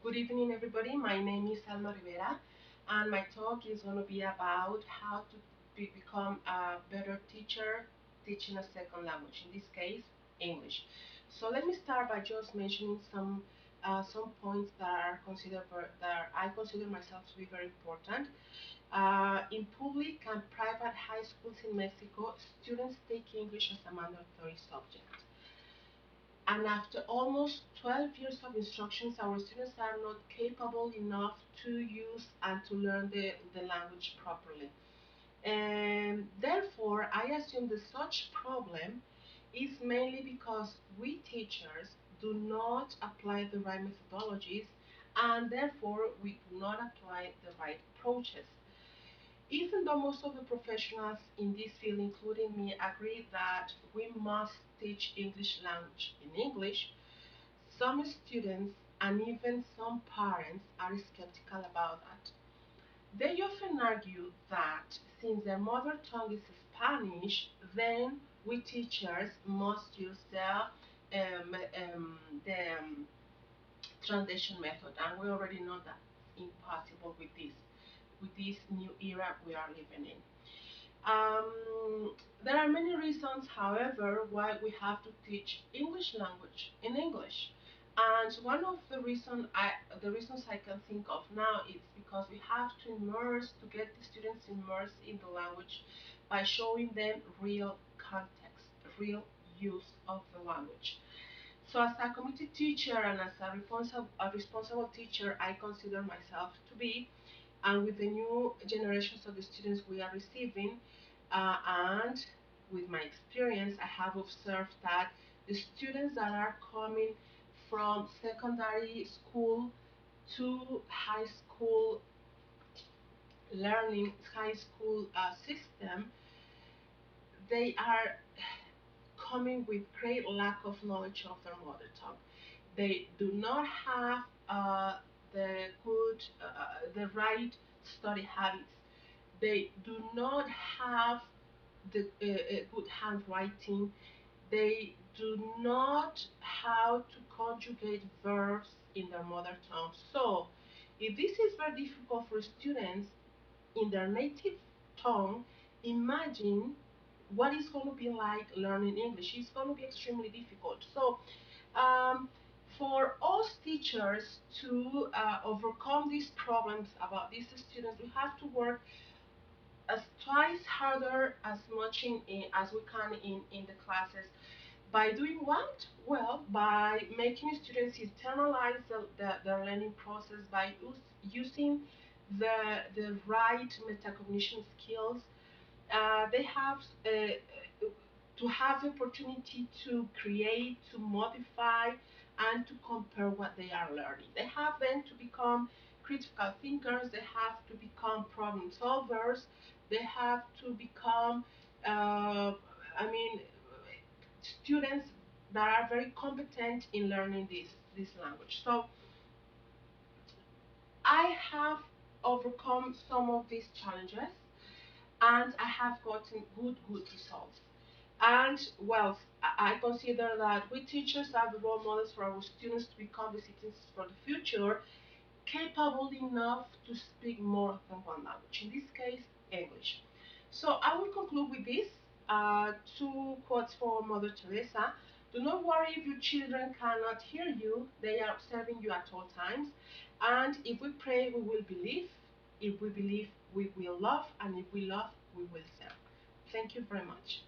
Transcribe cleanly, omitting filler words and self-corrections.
Good evening, everybody. My name is Arivera, and my talk is going to be about how to become a better teacher teaching a second language, in this case, English. So let me start by just mentioning some points that are that I consider myself to be very important. In public and private high schools in Mexico, students take English as a mandatory subject. And after almost 12 years of instructions, our students are not capable enough to use and to learn the language properly. And therefore, I assume that such problem is mainly because we teachers do not apply the right methodologies, and therefore we do not apply the right approaches. Even though most of the professionals in this field, including me, agree that we must teach English language in English, some students and even some parents are skeptical about that. They often argue that since their mother tongue is Spanish, then we teachers must use the translation method, and we already know that's impossible with this new era we are living in. There are many reasons, however, why we have to teach English language in English. And one of the reasons I can think of now is because we have to get the students immersed in the language by showing them real context, real use of the language. So as a community teacher and as a responsible teacher, I consider myself to be, and with the new generations of the students we are receiving, and with my experience, I have observed that the students that are coming from secondary school to high school learning, high school system, they are coming with great lack of knowledge of their mother tongue. They do not have the right study habits. They do not have the good handwriting. They do not how to conjugate verbs in their mother tongue. So, if this is very difficult for students in their native tongue, imagine what it's going to be like learning English. It's going to be extremely difficult. So, um, for us teachers to overcome these problems about these students, we have to work as twice harder as much as we can in the classes. By doing what? Well, by making students internalize the learning process, by using the right metacognition skills. They have to have the opportunity to create, to modify, and to compare what they are learning. They have then to become critical thinkers, they have to become problem solvers, they have to become, I mean, students that are very competent in learning this language. So I have overcome some of these challenges and I have gotten good results. And well, I consider that we teachers are the role models for our students to become the citizens for the future, capable enough to speak more than one language, in this case, English. So I will conclude with this two quotes from Mother Teresa. Do not worry if your children cannot hear you, they are observing you at all times. And if we pray, we will believe. If we believe, we will love. And if we love, we will serve. Thank you very much.